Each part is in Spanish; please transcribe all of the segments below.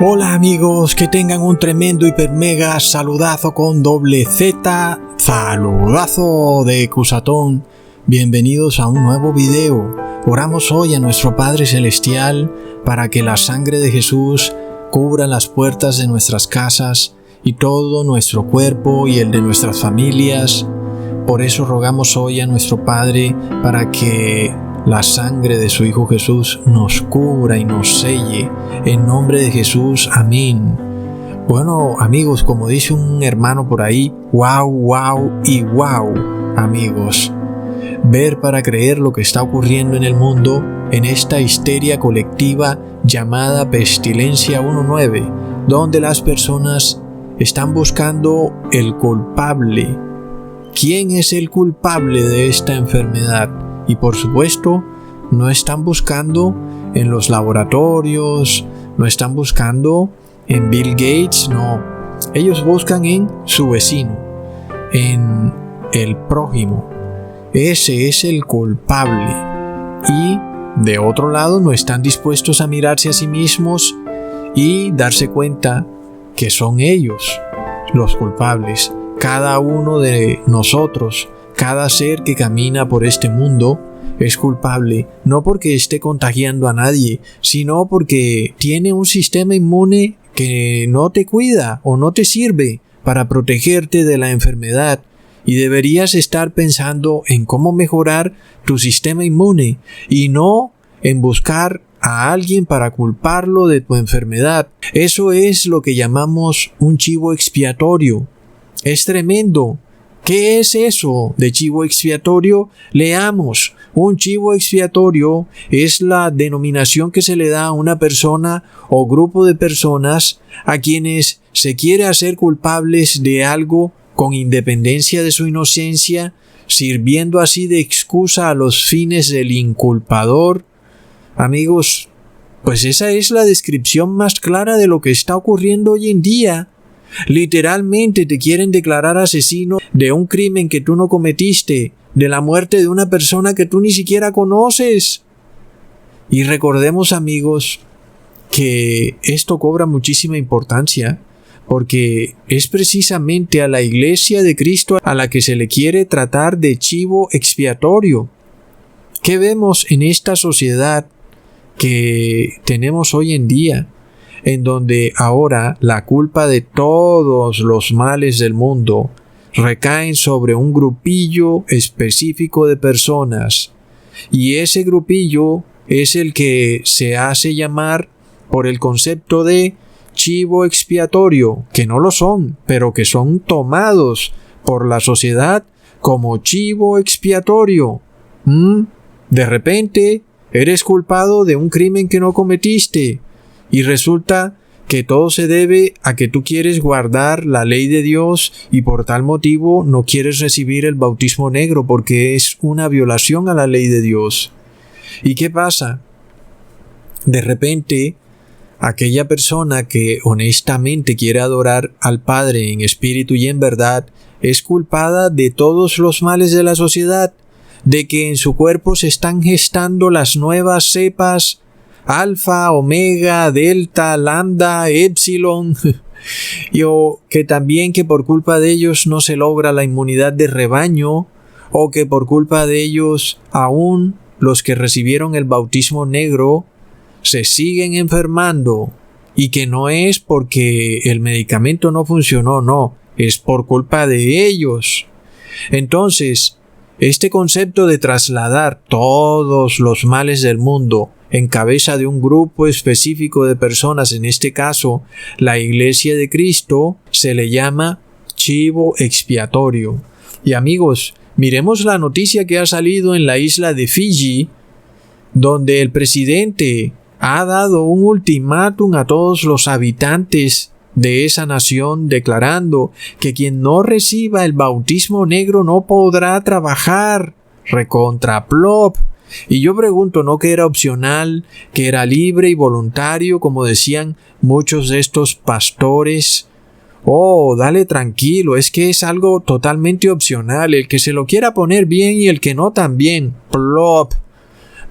Hola amigos, que tengan un tremendo hiper mega saludazo con doble Z, saludazo de Cusatón. Bienvenidos a un nuevo video. Oramos hoy a nuestro Padre Celestial para que la sangre de Jesús cubra las puertas de nuestras casas y todo nuestro cuerpo y el de nuestras familias. Por eso rogamos hoy a nuestro Padre para que la sangre de su Hijo Jesús nos cubra y nos selle. En nombre de Jesús, amén. Bueno, amigos, como dice un hermano por ahí, wow y wow, amigos. Ver para creer lo que está ocurriendo en el mundo, en esta histeria colectiva llamada Pestilencia 19, donde las personas están buscando el culpable. ¿Quién es el culpable de esta enfermedad? Y por supuesto, no están buscando en los laboratorios, no están buscando en Bill Gates, no. Ellos buscan en su vecino, en el prójimo. Ese es el culpable. Y de otro lado, no están dispuestos a mirarse a sí mismos y darse cuenta que son ellos los culpables. Cada uno de nosotros, cada ser que camina por este mundo es culpable, no porque esté contagiando a nadie, sino porque tiene un sistema inmune que no te cuida o no te sirve para protegerte de la enfermedad. Y deberías estar pensando en cómo mejorar tu sistema inmune y no en buscar a alguien para culparlo de tu enfermedad. Eso es lo que llamamos un chivo expiatorio. Es tremendo. ¿Qué es eso de chivo expiatorio? Leamos. Un chivo expiatorio es la denominación que se le da a una persona o grupo de personas a quienes se quiere hacer culpables de algo con independencia de su inocencia, sirviendo así de excusa a los fines del inculpador. Amigos, pues esa es la descripción más clara de lo que está ocurriendo hoy en día. Literalmente te quieren declarar asesino de un crimen que tú no cometiste, de la muerte de una persona que tú ni siquiera conoces. Y recordemos, amigos, que esto cobra muchísima importancia, porque es precisamente a la Iglesia de Cristo a la que se le quiere tratar de chivo expiatorio. ¿Qué vemos en esta sociedad que tenemos hoy en día? En donde ahora la culpa de todos los males del mundo recaen sobre un grupillo específico de personas. Y ese grupillo es el que se hace llamar por el concepto de chivo expiatorio, que no lo son, pero que son tomados por la sociedad como chivo expiatorio. De repente eres culpado de un crimen que no cometiste. Y resulta que todo se debe a que tú quieres guardar la ley de Dios y por tal motivo no quieres recibir el bautismo negro porque es una violación a la ley de Dios. ¿Y qué pasa? De repente, aquella persona que honestamente quiere adorar al Padre en espíritu y en verdad es culpada de todos los males de la sociedad, de que en su cuerpo se están gestando las nuevas cepas alfa, omega, delta, lambda, epsilon, o que también que por culpa de ellos no se logra la inmunidad de rebaño, o que por culpa de ellos aún los que recibieron el bautismo negro se siguen enfermando, y que no es porque el medicamento no funcionó, no, es por culpa de ellos. Entonces, este concepto de trasladar todos los males del mundo en cabeza de un grupo específico de personas, en este caso la Iglesia de Cristo, se le llama chivo expiatorio. Y amigos, miremos la noticia que ha salido en la isla de Fiji, donde el presidente ha dado un ultimátum a todos los habitantes de esa nación, declarando que quien no reciba el bautismo negro no podrá trabajar. Recontra plop. Y yo pregunto, ¿no que era opcional, que era libre y voluntario, como decían muchos de estos pastores? Oh, dale tranquilo, es que es algo totalmente opcional, el que se lo quiera poner bien y el que no también. Plop.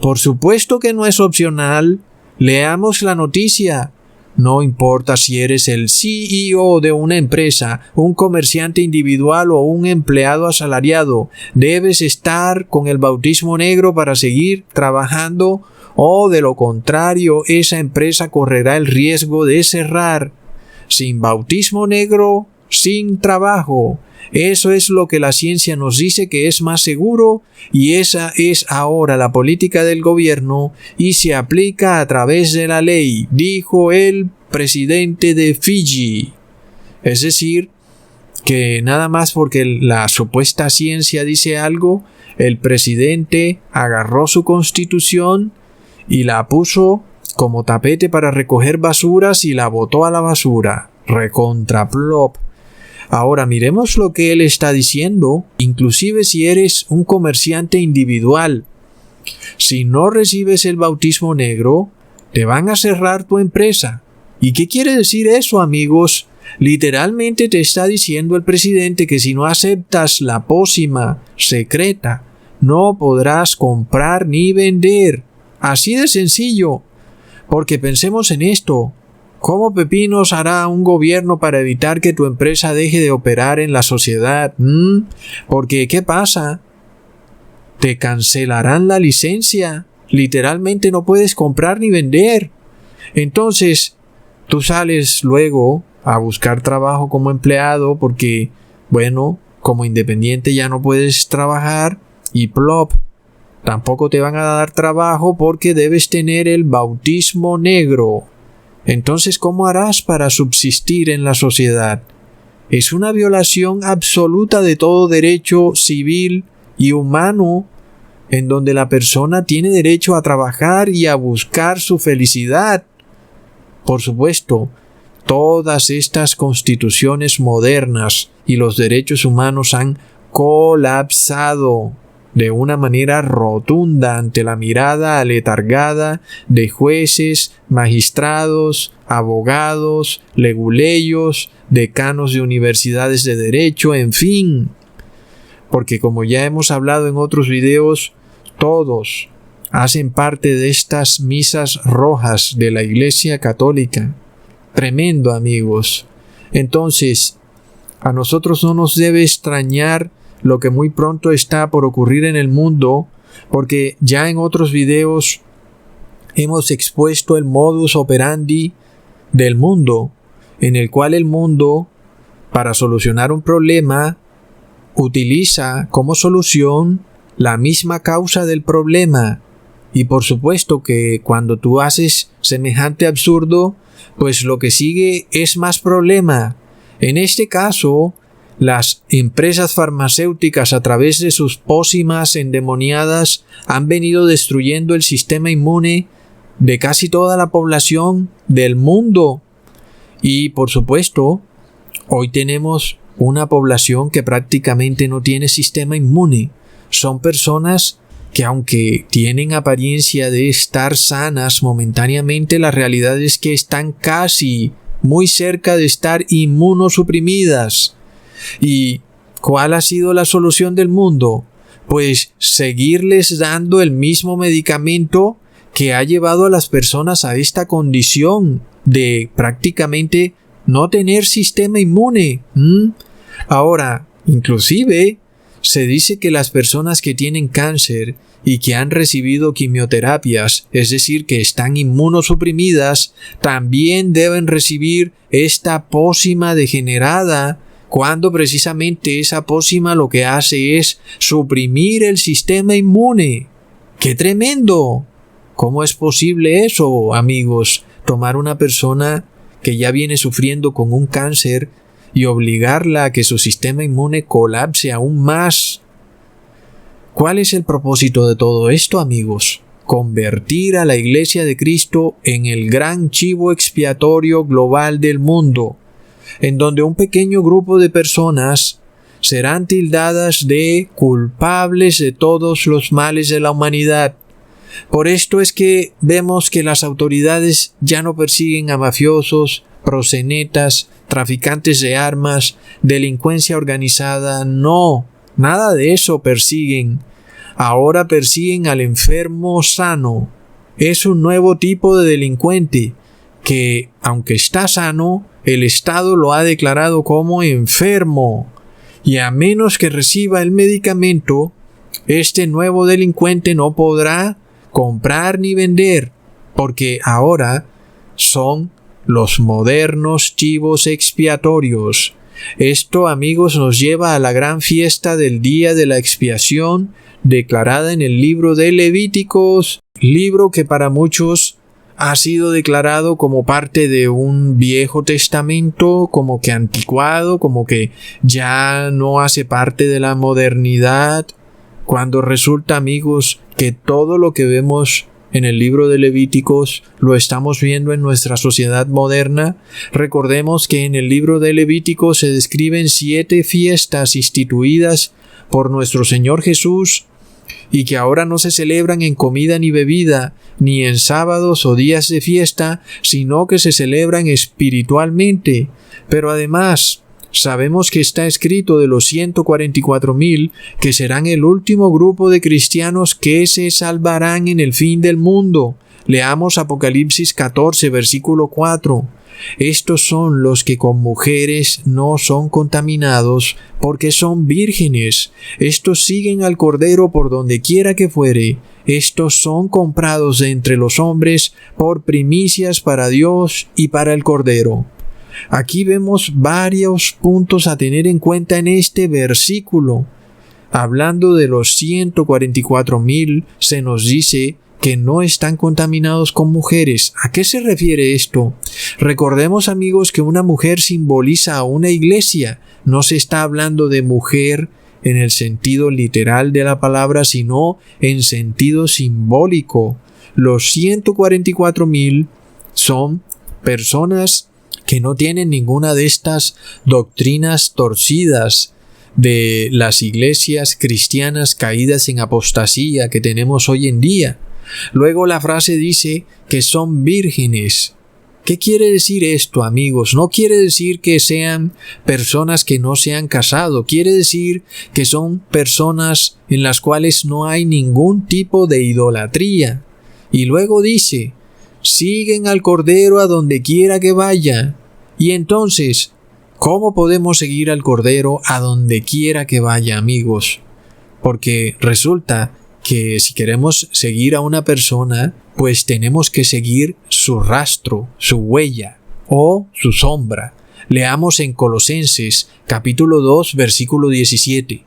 Por supuesto que no es opcional. Leamos la noticia. No importa si eres el CEO de una empresa, un comerciante individual o un empleado asalariado, debes estar con el bautismo negro para seguir trabajando, o de lo contrario, esa empresa correrá el riesgo de cerrar. Sin bautismo negro, sin trabajo. Eso es lo que la ciencia nos dice que es más seguro, y esa es ahora la política del gobierno y se aplica a través de la ley, dijo el presidente de Fiji. Es decir, que nada más porque la supuesta ciencia dice algo, el presidente agarró su constitución y la puso como tapete para recoger basuras y la botó a la basura. Recontraplop. Ahora miremos lo que él está diciendo, inclusive si eres un comerciante individual. Si no recibes el bautismo negro, te van a cerrar tu empresa. ¿Y qué quiere decir eso, amigos? Literalmente te está diciendo el presidente que si no aceptas la pócima secreta, no podrás comprar ni vender. Así de sencillo. Porque pensemos en esto. ¿Cómo pepinos hará un gobierno para evitar que tu empresa deje de operar en la sociedad? Porque, ¿qué pasa? Te cancelarán la licencia. Literalmente no puedes comprar ni vender. Entonces, tú sales luego a buscar trabajo como empleado porque, bueno, como independiente ya no puedes trabajar y plop. Tampoco te van a dar trabajo porque debes tener el bautismo negro. Entonces, ¿cómo harás para subsistir en la sociedad? Es una violación absoluta de todo derecho civil y humano, en donde la persona tiene derecho a trabajar y a buscar su felicidad. Por supuesto, todas estas constituciones modernas y los derechos humanos han colapsado de una manera rotunda ante la mirada aletargada de jueces, magistrados, abogados, leguleyos, decanos de universidades de derecho, en fin. Porque como ya hemos hablado en otros videos, todos hacen parte de estas misas rojas de la Iglesia Católica. Tremendo, amigos. Entonces, a nosotros no nos debe extrañar lo que muy pronto está por ocurrir en el mundo, porque ya en otros videos hemos expuesto el modus operandi del mundo, en el cual el mundo, para solucionar un problema, utiliza como solución la misma causa del problema. Y por supuesto que cuando tú haces semejante absurdo, pues lo que sigue es más problema. En este caso, las empresas farmacéuticas a través de sus pócimas endemoniadas han venido destruyendo el sistema inmune de casi toda la población del mundo. Y por supuesto, hoy tenemos una población que prácticamente no tiene sistema inmune. Son personas que aunque tienen apariencia de estar sanas momentáneamente, la realidad es que están casi muy cerca de estar inmunosuprimidas. ¿Y cuál ha sido la solución del mundo? Pues seguirles dando el mismo medicamento que ha llevado a las personas a esta condición de prácticamente no tener sistema inmune. Ahora, inclusive, se dice que las personas que tienen cáncer y que han recibido quimioterapias, es decir, que están inmunosuprimidas, también deben recibir esta pócima degenerada, cuando precisamente esa pócima lo que hace es suprimir el sistema inmune. ¡Qué tremendo! ¿Cómo es posible eso, amigos? Tomar una persona que ya viene sufriendo con un cáncer y obligarla a que su sistema inmune colapse aún más. ¿Cuál es el propósito de todo esto, amigos? Convertir a la Iglesia de Cristo en el gran chivo expiatorio global del mundo, en donde un pequeño grupo de personas serán tildadas de culpables de todos los males de la humanidad. Por esto es que vemos que las autoridades ya no persiguen a mafiosos, proxenetas, traficantes de armas, delincuencia organizada. No, nada de eso persiguen. Ahora persiguen al enfermo sano. Es un nuevo tipo de delincuente que, aunque está sano, el Estado lo ha declarado como enfermo. Y a menos que reciba el medicamento, este nuevo delincuente no podrá comprar ni vender, porque ahora son los modernos chivos expiatorios. Esto, amigos, nos lleva a la gran fiesta del día de la expiación, declarada en el libro de Levíticos, libro que para muchos ha sido declarado como parte de un Viejo Testamento, como que anticuado, como que ya no hace parte de la modernidad, cuando resulta, amigos, que todo lo que vemos en el libro de Levíticos lo estamos viendo en nuestra sociedad moderna. Recordemos que en el libro de Levíticos se describen 7 fiestas instituidas por nuestro Señor Jesús y que ahora no se celebran en comida ni bebida, ni en sábados o días de fiesta, sino que se celebran espiritualmente. Pero además, sabemos que está escrito de los 144,000 que serán el último grupo de cristianos que se salvarán en el fin del mundo. Leamos Apocalipsis 14, versículo 4. Estos son los que con mujeres no son contaminados, porque son vírgenes. Estos siguen al Cordero por donde quiera que fuere. Estos son comprados de entre los hombres por primicias para Dios y para el Cordero. Aquí vemos varios puntos a tener en cuenta en este versículo. Hablando de los 144,000, se nos dice que no están contaminados con mujeres. ¿A qué se refiere esto? Recordemos, amigos, que una mujer simboliza a una iglesia. No se está hablando de mujer en el sentido literal de la palabra, sino en sentido simbólico. Los 144,000 son personas que no tienen ninguna de estas doctrinas torcidas de las iglesias cristianas caídas en apostasía que tenemos hoy en día. Luego la frase dice que son vírgenes. ¿Qué quiere decir esto, amigos? No quiere decir que sean personas que no se han casado. Quiere decir que son personas en las cuales no hay ningún tipo de idolatría. Y luego dice, siguen al Cordero a donde quiera que vaya. Y entonces, ¿cómo podemos seguir al Cordero a donde quiera que vaya, amigos? Porque resulta que si queremos seguir a una persona, pues tenemos que seguir su rastro, su huella o su sombra. Leamos en Colosenses capítulo 2 versículo 17,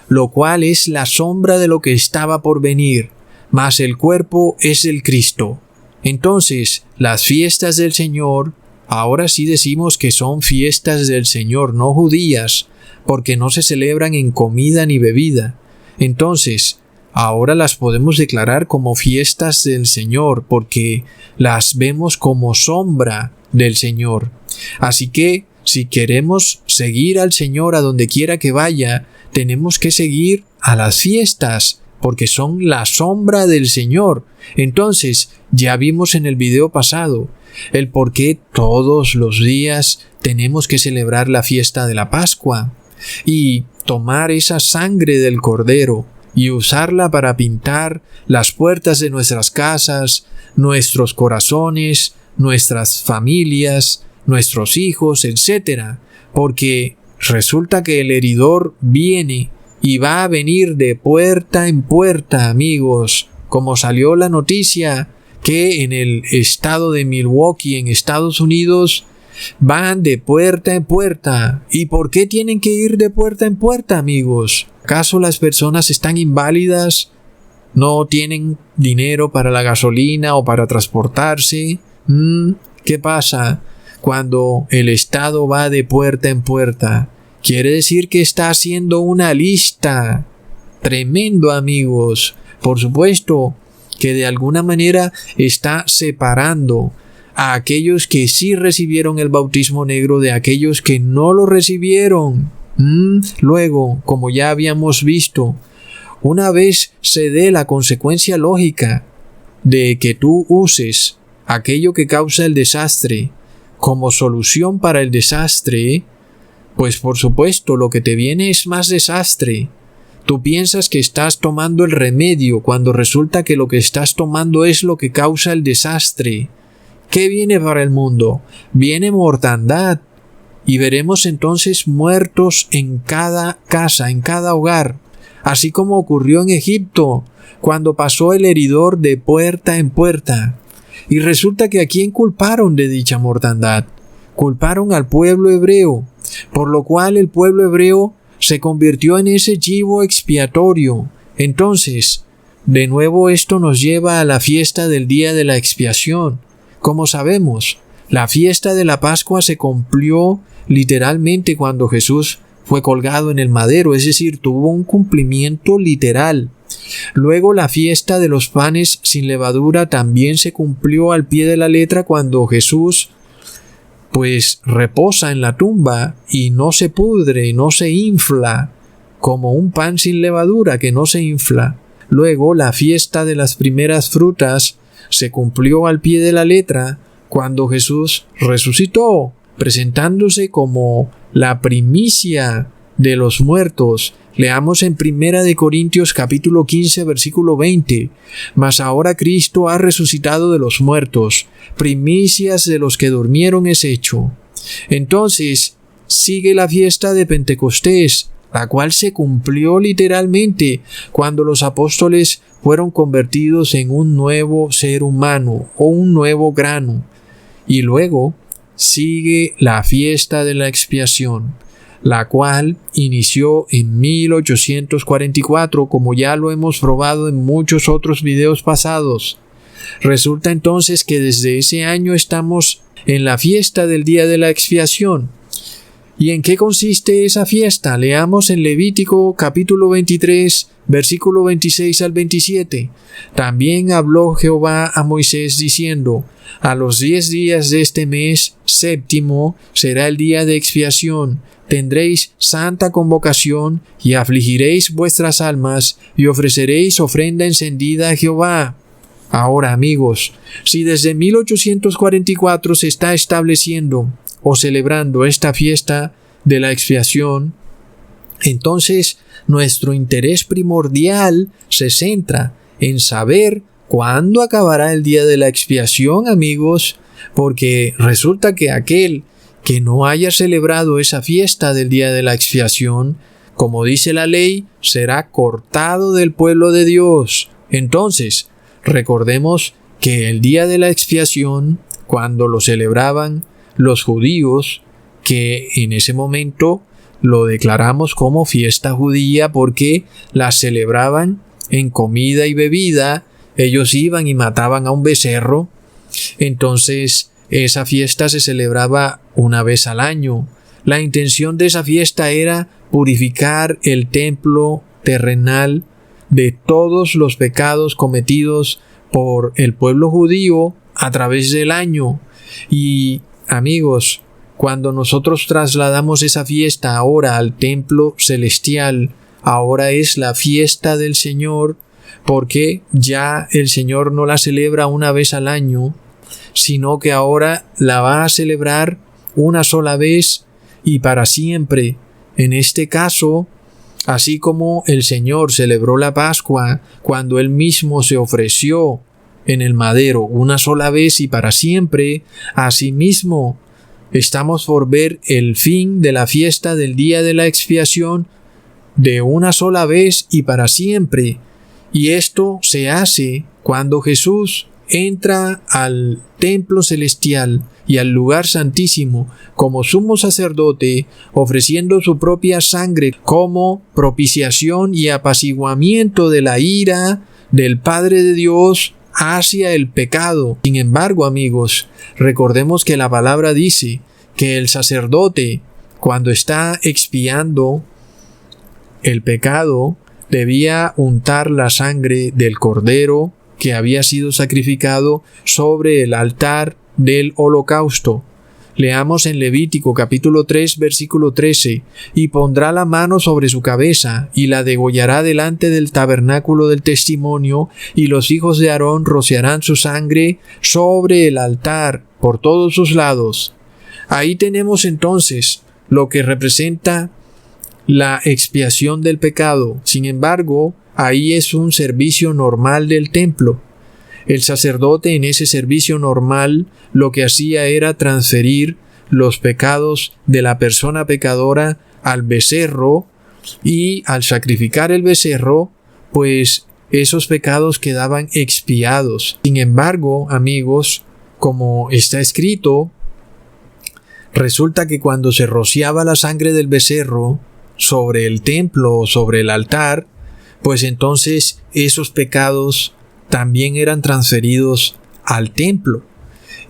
lo cual es la sombra de lo que estaba por venir, mas el cuerpo es el Cristo. Entonces, las fiestas del Señor, ahora sí decimos que son fiestas del Señor, no judías, porque no se celebran en comida ni bebida. Entonces, ahora las podemos declarar como fiestas del Señor, porque las vemos como sombra del Señor. Así que, si queremos seguir al Señor a donde quiera que vaya, tenemos que seguir a las fiestas, porque son la sombra del Señor. Entonces, ya vimos en el video pasado el por qué todos los días tenemos que celebrar la fiesta de la Pascua y tomar esa sangre del Cordero y usarla para pintar las puertas de nuestras casas, nuestros corazones, nuestras familias, nuestros hijos, etc. Porque resulta que el heridor viene y va a venir de puerta en puerta, amigos, como salió la noticia que en el estado de Milwaukee, en Estados Unidos, van de puerta en puerta. ¿Y por qué tienen que ir de puerta en puerta, amigos? ¿Acaso las personas están inválidas? ¿No tienen dinero para la gasolina o para transportarse? ¿Qué pasa cuando el Estado va de puerta en puerta? Quiere decir que está haciendo una lista. Tremendo, amigos. Por supuesto que de alguna manera está separando a aquellos que sí recibieron el bautismo negro de aquellos que no lo recibieron. Luego, como ya habíamos visto, una vez se dé la consecuencia lógica de que tú uses aquello que causa el desastre como solución para el desastre, pues por supuesto lo que te viene es más desastre. Tú piensas que estás tomando el remedio cuando resulta que lo que estás tomando es lo que causa el desastre. ¿Qué viene para el mundo? Viene mortandad. Y veremos entonces muertos en cada casa, en cada hogar, así como ocurrió en Egipto, cuando pasó el heridor de puerta en puerta. Y resulta que ¿a quién culparon de dicha mortandad? Culparon al pueblo hebreo, por lo cual el pueblo hebreo se convirtió en ese chivo expiatorio. Entonces, de nuevo esto nos lleva a la fiesta del día de la expiación. Como sabemos, la fiesta de la Pascua se cumplió literalmente cuando Jesús fue colgado en el madero, es decir, tuvo un cumplimiento literal. Luego la fiesta de los panes sin levadura también se cumplió al pie de la letra cuando Jesús pues reposa en la tumba y no se pudre, no se infla, como un pan sin levadura que no se infla. Luego la fiesta de las primeras frutas se cumplió al pie de la letra cuando Jesús resucitó, presentándose como la primicia de los muertos. Leamos en 1 Corintios capítulo 15 versículo 20. Mas ahora Cristo ha resucitado de los muertos, primicias de los que durmieron es hecho. Entonces sigue la fiesta de Pentecostés, la cual se cumplió literalmente cuando los apóstoles fueron convertidos en un nuevo ser humano o un nuevo grano. Y luego sigue la fiesta de la expiación, la cual inició en 1844, como ya lo hemos probado en muchos otros videos pasados. Resulta entonces que desde ese año estamos en la fiesta del día de la expiación. ¿Y en qué consiste esa fiesta? Leamos en Levítico capítulo 23, versículo 26 al 27. También habló Jehová a Moisés diciendo: a los 10 días de este mes séptimo será el día de expiación. Tendréis santa convocación y afligiréis vuestras almas y ofreceréis ofrenda encendida a Jehová. Ahora, amigos, si desde 1844 se está estableciendo o celebrando esta fiesta de la expiación, entonces nuestro interés primordial se centra en saber cuándo acabará el día de la expiación, amigos, porque resulta que aquel que no haya celebrado esa fiesta del día de la expiación, como dice la ley, será cortado del pueblo de Dios. Entonces, recordemos que el día de la expiación, cuando lo celebraban los judíos, que en ese momento lo declaramos como fiesta judía porque la celebraban en comida y bebida, ellos iban y mataban a un becerro. Entonces esa fiesta se celebraba una vez al año. La intención de esa fiesta era purificar el templo terrenal de todos los pecados cometidos por el pueblo judío a través del año. Y amigos, cuando nosotros trasladamos esa fiesta ahora al templo celestial, ahora es la fiesta del Señor, porque ya el Señor no la celebra una vez al año, sino que ahora la va a celebrar una sola vez y para siempre. En este caso, así como el Señor celebró la Pascua cuando Él mismo se ofreció en el madero una sola vez y para siempre, asimismo estamos por ver el fin de la fiesta del día de la expiación de una sola vez y para siempre. Y esto se hace cuando Jesús entra al templo celestial y al lugar santísimo como sumo sacerdote, ofreciendo su propia sangre como propiciación y apaciguamiento de la ira del Padre de Dios hacia el pecado. Sin embargo, amigos, recordemos que la palabra dice que el sacerdote, cuando está expiando el pecado, debía untar la sangre del cordero que había sido sacrificado sobre el altar del holocausto. Leamos en Levítico capítulo 3 versículo 13: y pondrá la mano sobre su cabeza y la degollará delante del tabernáculo del testimonio, y los hijos de Aarón rociarán su sangre sobre el altar por todos sus lados. Ahí tenemos entonces lo que representa la expiación del pecado. Sin embargo, ahí es un servicio normal del templo. el sacerdote en ese servicio normal lo que hacía era transferir los pecados de la persona pecadora al becerro, y al sacrificar el becerro, pues esos pecados quedaban expiados. Sin embargo, amigos, como está escrito, resulta que cuando se rociaba la sangre del becerro sobre el templo o sobre el altar, pues entonces esos pecados también eran transferidos al templo.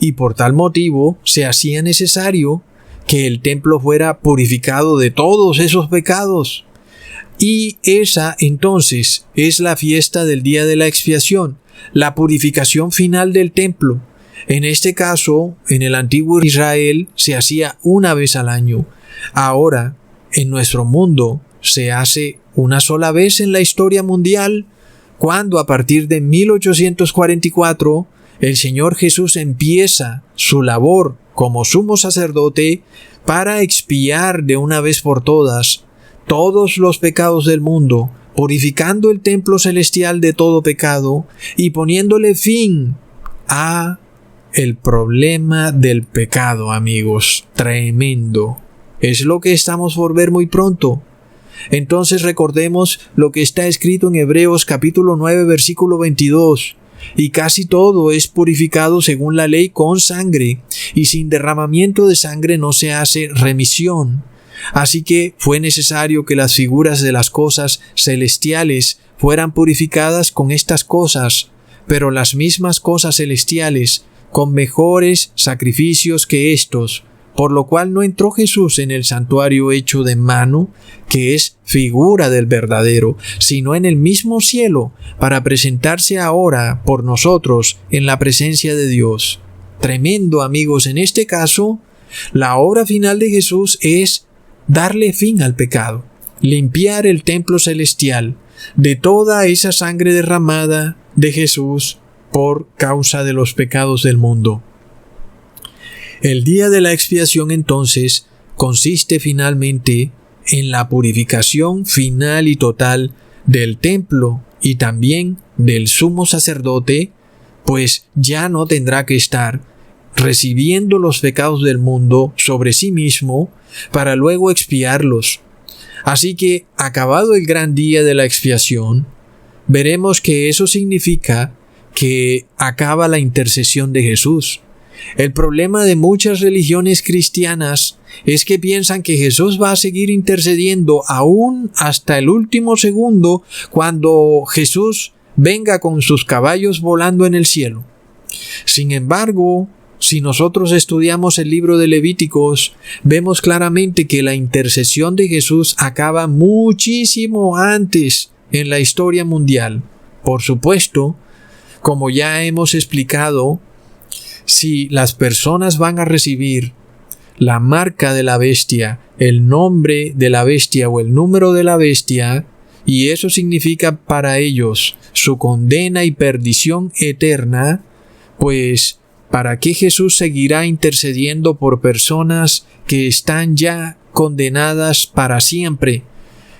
Y por tal motivo se hacía necesario que el templo fuera purificado de todos esos pecados. Y esa entonces es la fiesta del día de la expiación, la purificación final del templo. En este caso, en el antiguo Israel se hacía una vez al año. Ahora, en nuestro mundo, se hace una sola vez en la historia mundial, cuando a partir de 1844 el Señor Jesús empieza su labor como sumo sacerdote para expiar de una vez por todas todos los pecados del mundo, purificando el templo celestial de todo pecado y poniéndole fin a el problema del pecado, amigos. Tremendo. Es lo que estamos por ver muy pronto. Entonces recordemos lo que está escrito en Hebreos capítulo 9 versículo 22. Y casi todo es purificado según la ley con sangre, y sin derramamiento de sangre no se hace remisión. Así que fue necesario que las figuras de las cosas celestiales fueran purificadas con estas cosas, pero las mismas cosas celestiales con mejores sacrificios que estos, por lo cual no entró Jesús en el santuario hecho de mano, que es figura del verdadero, sino en el mismo cielo, para presentarse ahora por nosotros en la presencia de Dios. Tremendo, amigos. En este caso, la obra final de Jesús es darle fin al pecado, limpiar el templo celestial de toda esa sangre derramada de Jesús por causa de los pecados del mundo. El día de la expiación entonces consiste finalmente en la purificación final y total del templo y también del sumo sacerdote, pues ya no tendrá que estar recibiendo los pecados del mundo sobre sí mismo para luego expiarlos. Así que, acabado el gran día de la expiación, veremos que eso significa que acaba la intercesión de Jesús. El problema de muchas religiones cristianas es que piensan que Jesús va a seguir intercediendo aún hasta el último segundo cuando Jesús venga con sus caballos volando en el cielo. Sin embargo, si nosotros estudiamos el libro de Levíticos, vemos claramente que la intercesión de Jesús acaba muchísimo antes en la historia mundial. Por supuesto, como ya hemos explicado, si las personas van a recibir la marca de la bestia, el nombre de la bestia o el número de la bestia, y eso significa para ellos su condena y perdición eterna, pues ¿para qué Jesús seguirá intercediendo por personas que están ya condenadas para siempre?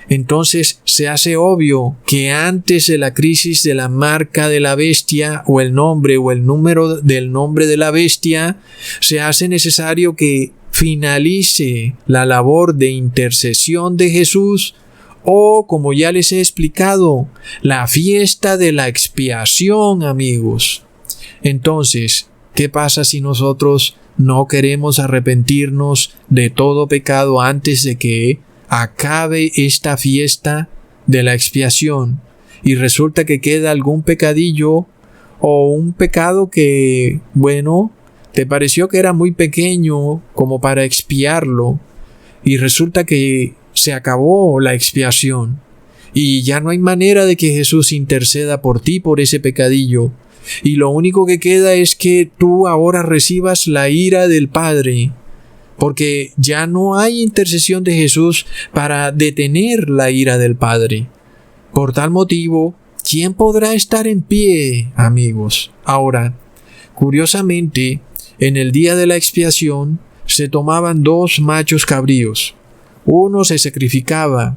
Entonces se hace obvio que antes de la crisis de la marca de la bestia o el nombre o el número del nombre de la bestia, se hace necesario que finalice la labor de intercesión de Jesús, o, como ya les he explicado, la fiesta de la expiación, amigos. Entonces, ¿qué pasa si nosotros no queremos arrepentirnos de todo pecado antes de que acabe esta fiesta de la expiación y resulta que queda algún pecadillo o un pecado que, bueno, te pareció que era muy pequeño como para expiarlo y resulta que se acabó la expiación y ya no hay manera de que Jesús interceda por ti por ese pecadillo y lo único que queda es que tú ahora recibas la ira del Padre? Porque ya no hay intercesión de Jesús para detener la ira del Padre. Por tal motivo, ¿quién podrá estar en pie, amigos? Ahora, curiosamente, en el día de la expiación se tomaban 2 machos cabríos. Uno se sacrificaba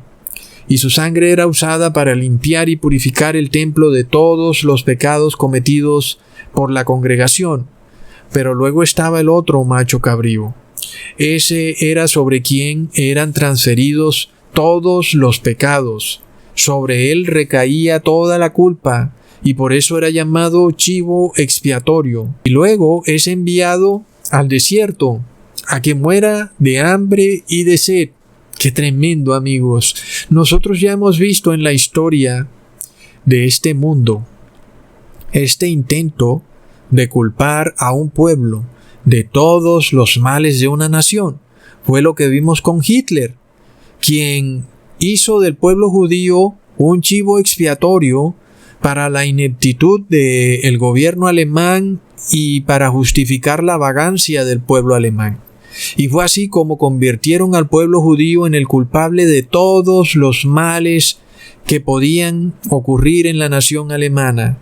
y su sangre era usada para limpiar y purificar el templo de todos los pecados cometidos por la congregación. Pero luego estaba el otro macho cabrío. Ese era sobre quien eran transferidos todos los pecados. Sobre él recaía toda la culpa, y por eso era llamado chivo expiatorio. Y luego es enviado al desierto, a que muera de hambre y de sed. ¡Qué tremendo, amigos! Nosotros ya hemos visto en la historia de este mundo este intento de culpar a un pueblo de todos los males de una nación. Fue lo que vimos con Hitler, quien hizo del pueblo judío un chivo expiatorio para la ineptitud del gobierno alemán y para justificar la vagancia del pueblo alemán. Y fue así como convirtieron al pueblo judío en el culpable de todos los males que podían ocurrir en la nación alemana,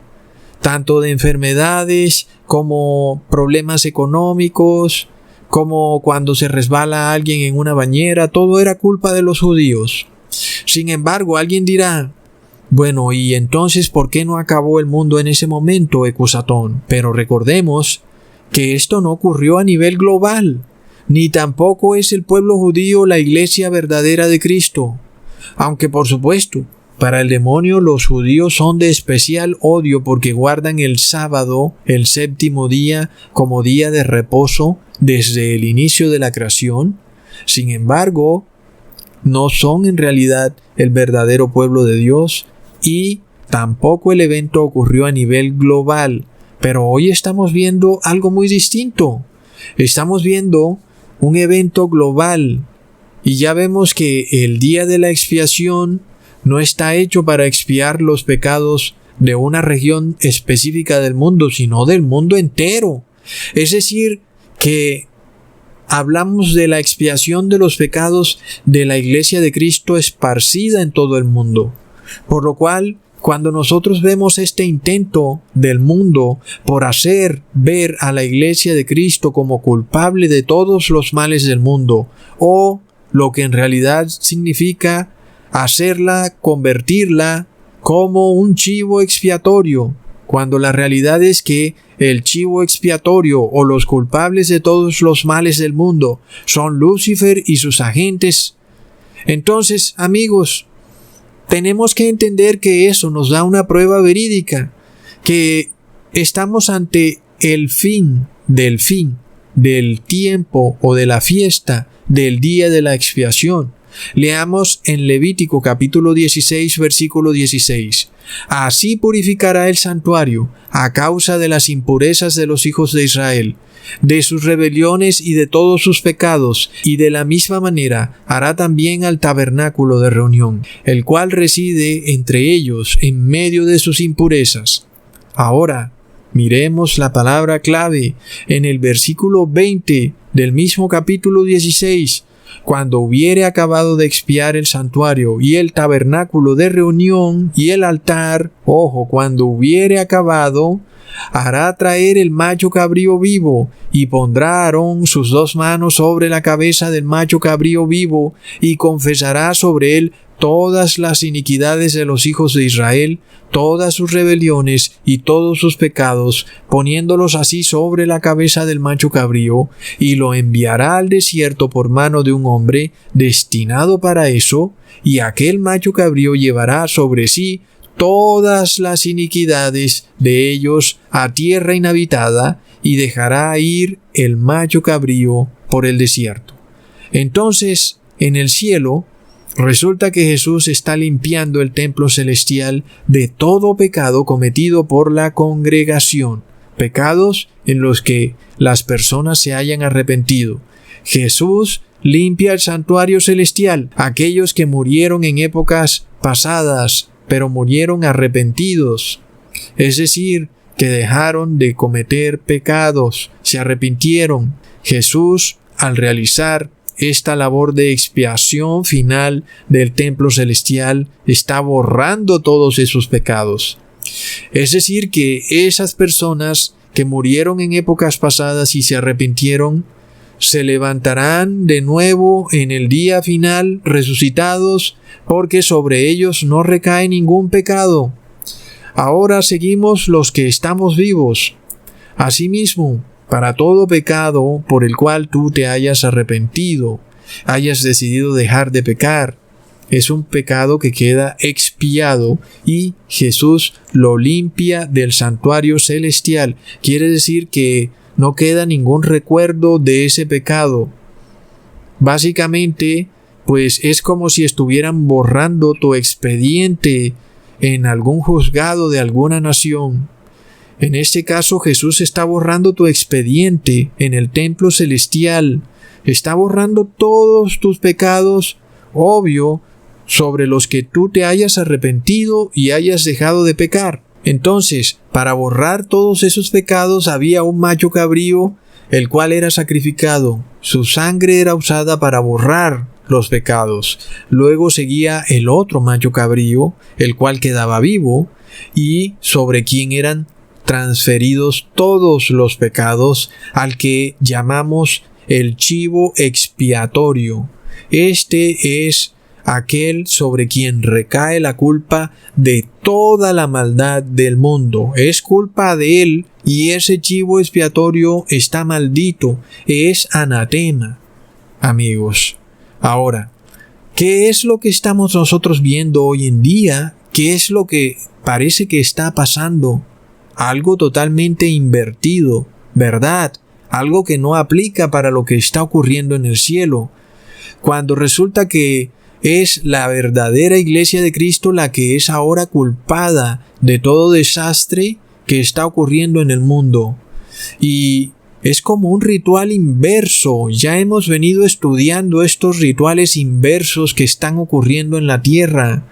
tanto de enfermedades como problemas económicos, como cuando se resbala alguien en una bañera. Todo era culpa de los judíos. Sin embargo, alguien dirá: bueno, ¿y entonces por qué no acabó el mundo en ese momento, Ecusatón? Pero recordemos que esto no ocurrió a nivel global, ni tampoco es el pueblo judío la iglesia verdadera de Cristo. Aunque por supuesto, para el demonio los judíos son de especial odio porque guardan el sábado, el séptimo día, como día de reposo desde el inicio de la creación. Sin embargo, no son en realidad el verdadero pueblo de Dios, y tampoco el evento ocurrió a nivel global. Pero hoy estamos viendo algo muy distinto. Estamos viendo un evento global, y ya vemos que el día de la expiación no está hecho para expiar los pecados de una región específica del mundo, sino del mundo entero. Es decir, que hablamos de la expiación de los pecados de la Iglesia de Cristo esparcida en todo el mundo. Por lo cual, cuando nosotros vemos este intento del mundo por hacer ver a la Iglesia de Cristo como culpable de todos los males del mundo, o lo que en realidad significa hacerla, convertirla como un chivo expiatorio, cuando la realidad es que el chivo expiatorio o los culpables de todos los males del mundo son Lucifer y sus agentes. Entonces, amigos, tenemos que entender que eso nos da una prueba verídica, que estamos ante el fin del tiempo o de la fiesta del día de la expiación. Leamos en Levítico capítulo 16, versículo 16. Así purificará el santuario a causa de las impurezas de los hijos de Israel, de sus rebeliones y de todos sus pecados, y de la misma manera hará también al tabernáculo de reunión, el cual reside entre ellos en medio de sus impurezas. Ahora, miremos la palabra clave en el versículo 20 del mismo capítulo 16. Cuando hubiere acabado de expiar el santuario y el tabernáculo de reunión y el altar, cuando hubiere acabado, hará traer el macho cabrío vivo, y pondrá a Aarón sus 2 manos sobre la cabeza del macho cabrío vivo, y confesará sobre él todas las iniquidades de los hijos de Israel, todas sus rebeliones y todos sus pecados, poniéndolos así sobre la cabeza del macho cabrío, y lo enviará al desierto por mano de un hombre destinado para eso, y aquel macho cabrío llevará sobre sí todas las iniquidades de ellos a tierra inhabitada, y dejará ir el macho cabrío por el desierto. Entonces, en el cielo, resulta que Jesús está limpiando el templo celestial de todo pecado cometido por la congregación, pecados en los que las personas se hayan arrepentido. Jesús limpia el santuario celestial, aquellos que murieron en épocas pasadas, pero murieron arrepentidos, es decir, que dejaron de cometer pecados, se arrepintieron. Jesús, al realizar esta labor de expiación final del templo celestial, está borrando todos esos pecados. Es decir, que esas personas que murieron en épocas pasadas y se arrepintieron, se levantarán de nuevo en el día final resucitados, porque sobre ellos no recae ningún pecado. Ahora seguimos los que estamos vivos. Asimismo, para todo pecado por el cual tú te hayas arrepentido, hayas decidido dejar de pecar, es un pecado que queda expiado y Jesús lo limpia del santuario celestial. Quiere decir que no queda ningún recuerdo de ese pecado. Básicamente, pues es como si estuvieran borrando tu expediente en algún juzgado de alguna nación. En este caso, Jesús está borrando tu expediente en el templo celestial. Está borrando todos tus pecados, obvio, sobre los que tú te hayas arrepentido y hayas dejado de pecar. Entonces, para borrar todos esos pecados había un macho cabrío, el cual era sacrificado. Su sangre era usada para borrar los pecados. Luego seguía el otro macho cabrío, el cual quedaba vivo, y sobre quien eran transferidos todos los pecados, al que llamamos el chivo expiatorio. Este es aquel sobre quien recae la culpa de toda la maldad del mundo. Es culpa de él, y ese chivo expiatorio está maldito, es anatema. Amigos, ahora, ¿qué es lo que estamos nosotros viendo hoy en día? ¿Qué es lo que parece que está pasando? Algo totalmente invertido, ¿verdad? Algo que no aplica para lo que está ocurriendo en el cielo. Cuando resulta que es la verdadera iglesia de Cristo la que es ahora culpada de todo desastre que está ocurriendo en el mundo. Y es como un ritual inverso. Ya hemos venido estudiando estos rituales inversos que están ocurriendo en la tierra.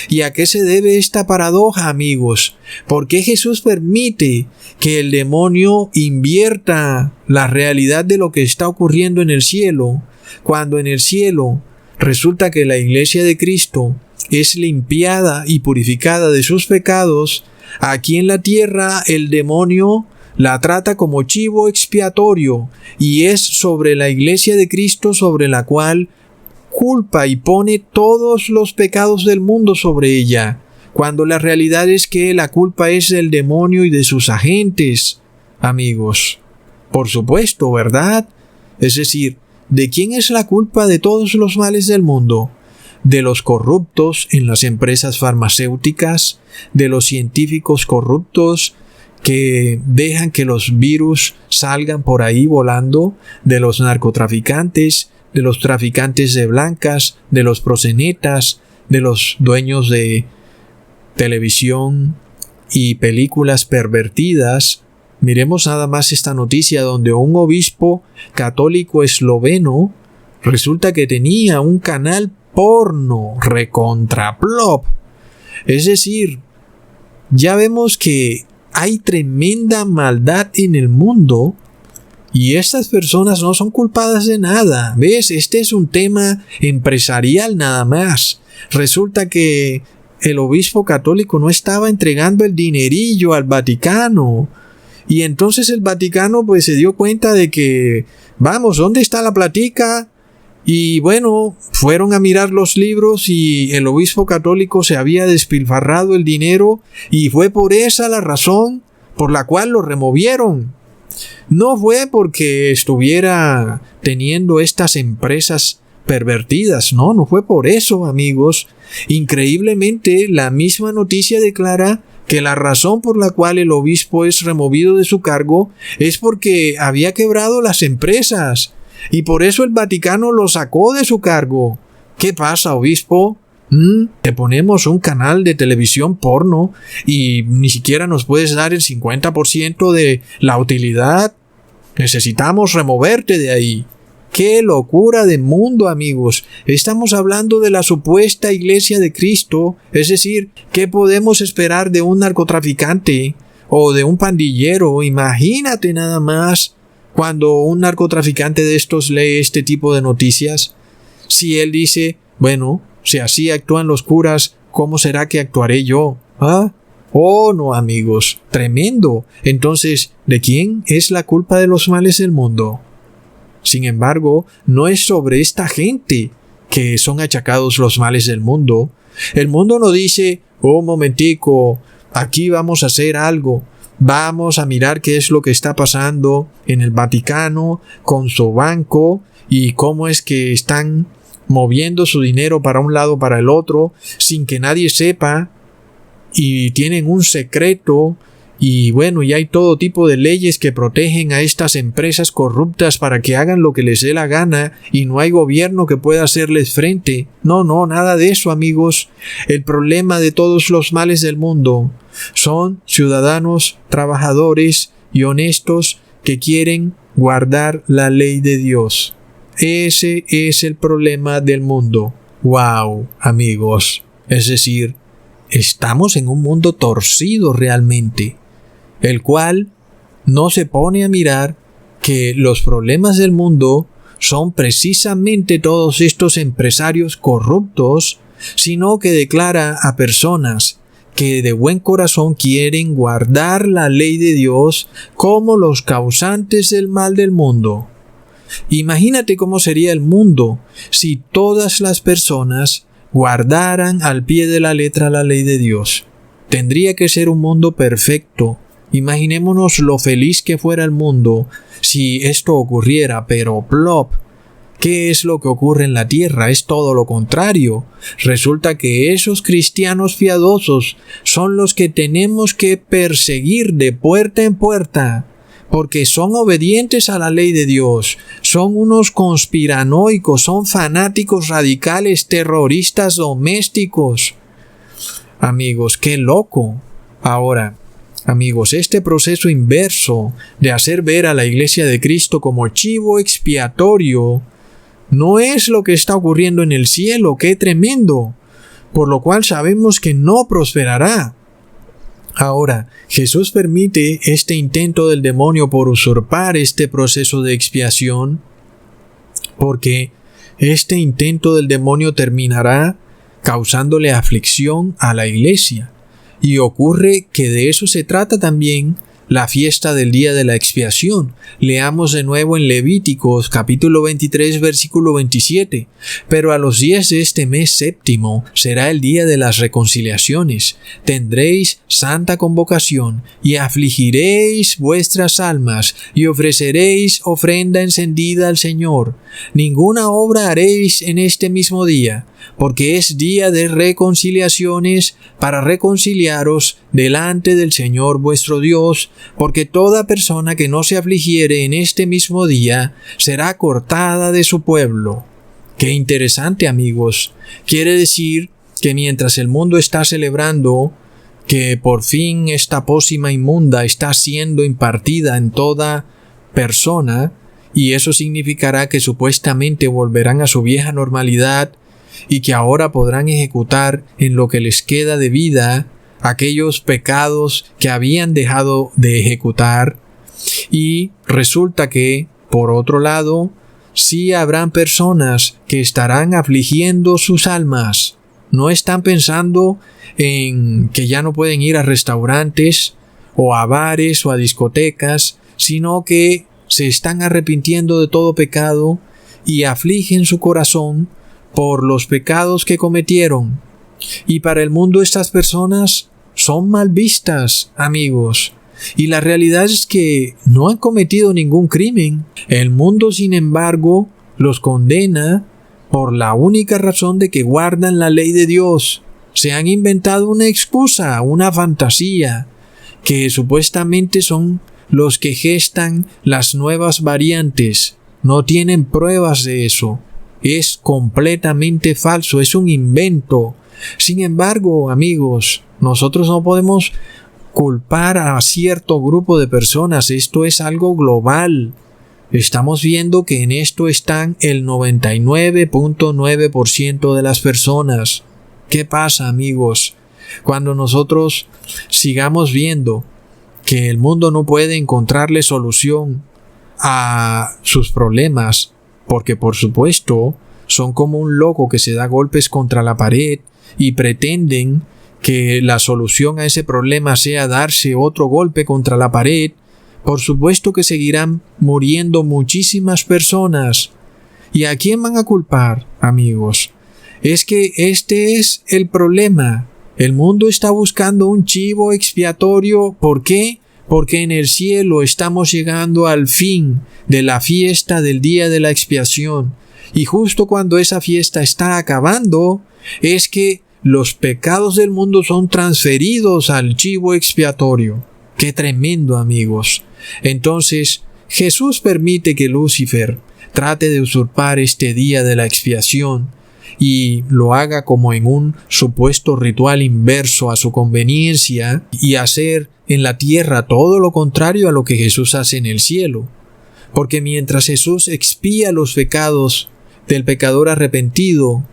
¿Y a qué se debe esta paradoja, amigos? ¿Por qué Jesús permite que el demonio invierta la realidad de lo que está ocurriendo en el cielo, cuando en el cielo resulta que la iglesia de Cristo es limpiada y purificada de sus pecados? Aquí en la tierra el demonio la trata como chivo expiatorio, y es sobre la iglesia de Cristo sobre la cual culpa y pone todos los pecados del mundo sobre ella, cuando la realidad es que la culpa es del demonio y de sus agentes. Amigos, por supuesto, ¿verdad? Es decir, ¿de quién es la culpa de todos los males del mundo? De los corruptos en las empresas farmacéuticas, de los científicos corruptos que dejan que los virus salgan por ahí volando, de los narcotraficantes, de los traficantes de blancas, de los proxenetas, de los dueños de televisión y películas pervertidas. Miremos nada más esta noticia donde un obispo católico esloveno resulta que tenía un canal porno recontraplop. Es decir, ya vemos que hay tremenda maldad en el mundo y estas personas no son culpadas de nada. ¿Ves? Este es un tema empresarial nada más. Resulta que el obispo católico no estaba entregando el dinerillo al Vaticano. Y entonces el Vaticano pues se dio cuenta de que, vamos, ¿dónde está la platica? Y bueno, fueron a mirar los libros y el obispo católico se había despilfarrado el dinero y fue por esa la razón por la cual lo removieron. No fue porque estuviera teniendo estas empresas pervertidas, no fue por eso, amigos. Increíblemente, la misma noticia declara que la razón por la cual el obispo es removido de su cargo es porque había quebrado las empresas y por eso el Vaticano lo sacó de su cargo. ¿Qué pasa, obispo? Te ponemos un canal de televisión porno y ni siquiera nos puedes dar el 50% de la utilidad. Necesitamos removerte de ahí. ¡Qué locura de mundo, amigos! Estamos hablando de la supuesta iglesia de Cristo, es decir, ¿qué podemos esperar de un narcotraficante o de un pandillero? Imagínate nada más cuando un narcotraficante de estos lee este tipo de noticias. Si él dice, bueno, si así actúan los curas, ¿cómo será que actuaré yo? ¿Ah? Oh, no, amigos, tremendo. Entonces, ¿de quién es la culpa de los males del mundo? Sin embargo, no es sobre esta gente que son achacados los males del mundo. El mundo no dice, oh, momentico, aquí vamos a hacer algo. Vamos a mirar qué es lo que está pasando en el Vaticano con su banco y cómo es que están moviendo su dinero para un lado, para el otro, sin que nadie sepa, y tienen un secreto. Y bueno, y hay todo tipo de leyes que protegen a estas empresas corruptas para que hagan lo que les dé la gana y no hay gobierno que pueda hacerles frente. No, nada de eso, amigos. El problema de todos los males del mundo son ciudadanos, trabajadores y honestos que quieren guardar la ley de Dios. Ese es el problema del mundo. ¡Wow, amigos! Es decir, estamos en un mundo torcido realmente, el cual no se pone a mirar que los problemas del mundo son precisamente todos estos empresarios corruptos, sino que declara a personas que de buen corazón quieren guardar la ley de Dios como los causantes del mal del mundo. Imagínate cómo sería el mundo si todas las personas guardaran al pie de la letra la ley de Dios. Tendría que ser un mundo perfecto. Imaginémonos lo feliz que fuera el mundo si esto ocurriera, pero plop. ¿Qué es lo que ocurre en la tierra? Es todo lo contrario. Resulta que esos cristianos piadosos son los que tenemos que perseguir de puerta en puerta, porque son obedientes a la ley de Dios, son unos conspiranoicos, son fanáticos radicales, terroristas domésticos. Amigos, qué loco. Ahora, amigos, este proceso inverso de hacer ver a la Iglesia de Cristo como chivo expiatorio no es lo que está ocurriendo en el cielo. ¡Qué tremendo! Por lo cual sabemos que no prosperará. Ahora, Jesús permite este intento del demonio por usurpar este proceso de expiación, porque este intento del demonio terminará causándole aflicción a la iglesia. Y ocurre que de eso se trata también la fiesta del día de la expiación. Leamos de nuevo en Levíticos capítulo 23 versículo 27. Pero a los días de este mes séptimo será el día de las reconciliaciones. Tendréis santa convocación y afligiréis vuestras almas y ofreceréis ofrenda encendida al Señor. Ninguna obra haréis en este mismo día, porque es día de reconciliaciones para reconciliaros delante del Señor vuestro Dios, porque toda persona que no se afligiere en este mismo día será cortada de su pueblo. Qué interesante, amigos. Quiere decir que mientras el mundo está celebrando que por fin esta pócima inmunda está siendo impartida en toda persona, y eso significará que supuestamente volverán a su vieja normalidad y que ahora podrán ejecutar en lo que les queda de vida aquellos pecados que habían dejado de ejecutar. Y resulta que, por otro lado, sí habrán personas que estarán afligiendo sus almas. No están pensando en que ya no pueden ir a restaurantes o a bares o a discotecas, sino que se están arrepintiendo de todo pecado y afligen su corazón por los pecados que cometieron. Y para el mundo estas personas son mal vistas, amigos. Y la realidad es que no han cometido ningún crimen. El mundo, sin embargo, los condena por la única razón de que guardan la ley de Dios. Se han inventado una excusa, una fantasía, que supuestamente son los que gestan las nuevas variantes. No tienen pruebas de eso. Es completamente falso, es un invento. Sin embargo, amigos, nosotros no podemos culpar a cierto grupo de personas. Esto es algo global. Estamos viendo que en esto están el 99.9% de las personas. ¿Qué pasa, amigos? Cuando nosotros sigamos viendo que el mundo no puede encontrarle solución a sus problemas, porque por supuesto son como un loco que se da golpes contra la pared y pretenden que la solución a ese problema sea darse otro golpe contra la pared, por supuesto que seguirán muriendo muchísimas personas. ¿Y a quién van a culpar, amigos? Es que este es el problema. El mundo está buscando un chivo expiatorio. ¿Por qué? porque en el cielo estamos llegando al fin de la fiesta del día de la expiación, y justo cuando esa fiesta está acabando, es que los pecados del mundo son transferidos al chivo expiatorio. ¡Qué tremendo, amigos! Entonces, Jesús permite que Lucifer trate de usurpar este día de la expiación y lo haga como en un supuesto ritual inverso a su conveniencia y hacer en la tierra todo lo contrario a lo que Jesús hace en el cielo. Porque mientras Jesús expía los pecados del pecador arrepentido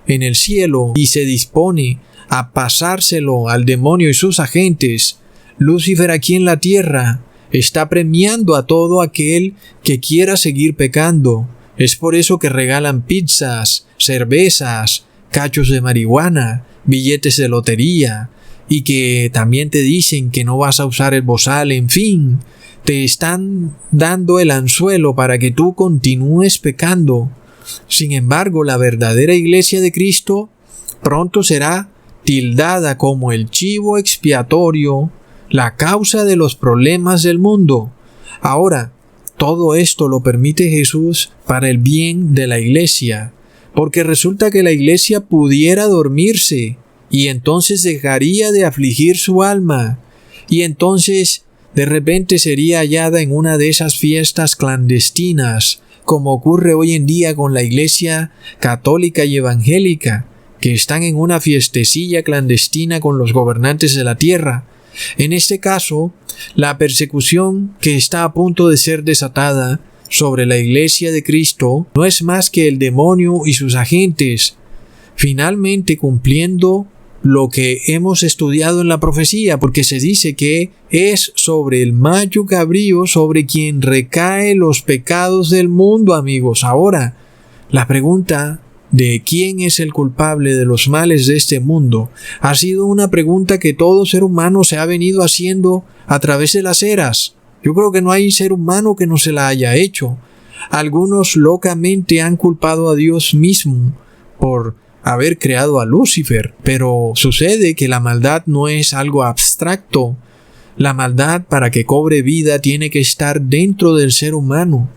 en el cielo y se dispone a pasárselo al demonio y sus agentes, Lucifer aquí en la tierra está premiando a todo aquel que quiera seguir pecando. Es por eso que regalan pizzas, cervezas, cachos de marihuana, billetes de lotería, y que también te dicen que no vas a usar el bozal, en fin, te están dando el anzuelo para que tú continúes pecando. Sin embargo, la verdadera iglesia de Cristo pronto será tildada como el chivo expiatorio, la causa de los problemas del mundo. Ahora, todo esto lo permite Jesús para el bien de la iglesia, porque resulta que la iglesia pudiera dormirse y entonces dejaría de afligir su alma, y entonces de repente sería hallada en una de esas fiestas clandestinas, como ocurre hoy en día con la iglesia católica y evangélica, que están en una fiestecilla clandestina con los gobernantes de la tierra. En este caso, la persecución que está a punto de ser desatada sobre la iglesia de Cristo no es más que el demonio y sus agentes, finalmente cumpliendo lo que hemos estudiado en la profecía, porque se dice que es sobre el macho cabrío sobre quien recae los pecados del mundo, amigos. Ahora, la pregunta de quién es el culpable de los males de este mundo ha sido una pregunta que todo ser humano se ha venido haciendo a través de las eras. Yo creo que no hay ser humano que no se la haya hecho. Algunos locamente han culpado a Dios mismo por haber creado a Lucifer, pero sucede que la maldad no es algo abstracto. La maldad, para que cobre vida, tiene que estar dentro del ser humano.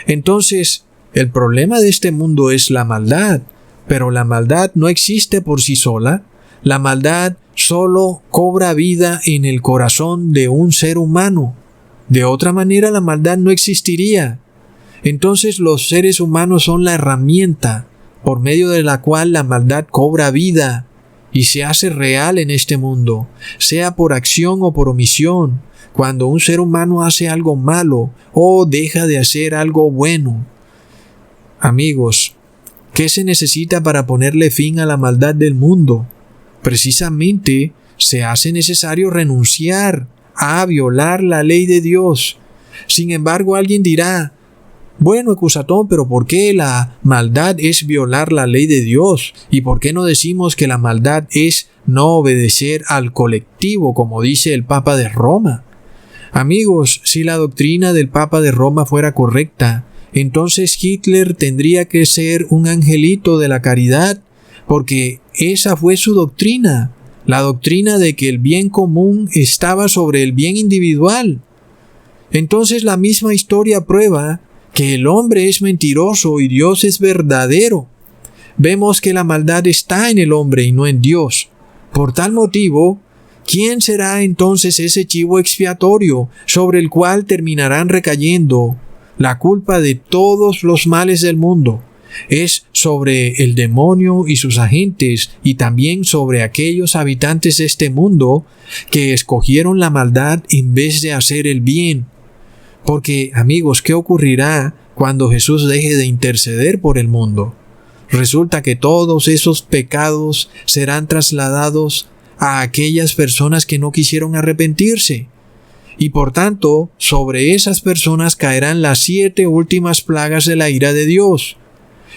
Entonces, el problema de este mundo es la maldad, pero la maldad no existe por sí sola. La maldad solo cobra vida en el corazón de un ser humano. De otra manera, la maldad no existiría. Entonces, los seres humanos son la herramienta por medio de la cual la maldad cobra vida y se hace real en este mundo, sea por acción o por omisión. Cuando un ser humano hace algo malo o deja de hacer algo bueno. Amigos, ¿qué se necesita para ponerle fin a la maldad del mundo? Precisamente se hace necesario renunciar a violar la ley de Dios. Sin embargo, alguien dirá: bueno, Ecusatón, pero ¿por qué la maldad es violar la ley de Dios? ¿Y por qué no decimos que la maldad es no obedecer al colectivo, como dice el Papa de Roma? Amigos, si la doctrina del Papa de Roma fuera correcta, entonces Hitler tendría que ser un angelito de la caridad, porque esa fue su doctrina, la doctrina de que el bien común estaba sobre el bien individual. Entonces la misma historia prueba que el hombre es mentiroso y Dios es verdadero. Vemos que la maldad está en el hombre y no en Dios. Por tal motivo, ¿quién será entonces ese chivo expiatorio sobre el cual terminarán recayendo la culpa de todos los males del mundo? Es sobre el demonio y sus agentes, y también sobre aquellos habitantes de este mundo que escogieron la maldad en vez de hacer el bien. Porque, amigos, ¿qué ocurrirá cuando Jesús deje de interceder por el mundo? Resulta que todos esos pecados serán trasladados a aquellas personas que no quisieron arrepentirse. Y por tanto, sobre esas personas caerán las 7 últimas plagas de la ira de Dios.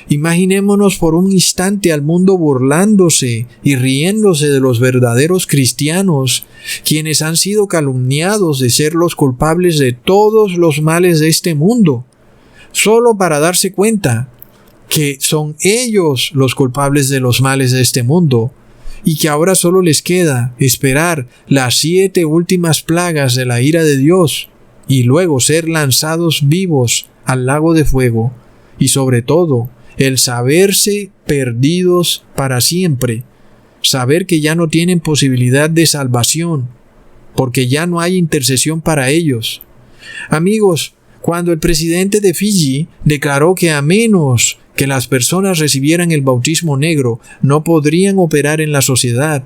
Imaginémonos por un instante al mundo burlándose y riéndose de los verdaderos cristianos, quienes han sido calumniados de ser los culpables de todos los males de este mundo, solo para darse cuenta que son ellos los culpables de los males de este mundo, y que ahora solo les queda esperar las 7 últimas plagas de la ira de Dios y luego ser lanzados vivos al lago de fuego, y sobre todo el saberse perdidos para siempre, saber que ya no tienen posibilidad de salvación, porque ya no hay intercesión para ellos. Amigos, cuando el presidente de Fiji declaró que a menos que las personas recibieran el bautismo negro no podrían operar en la sociedad,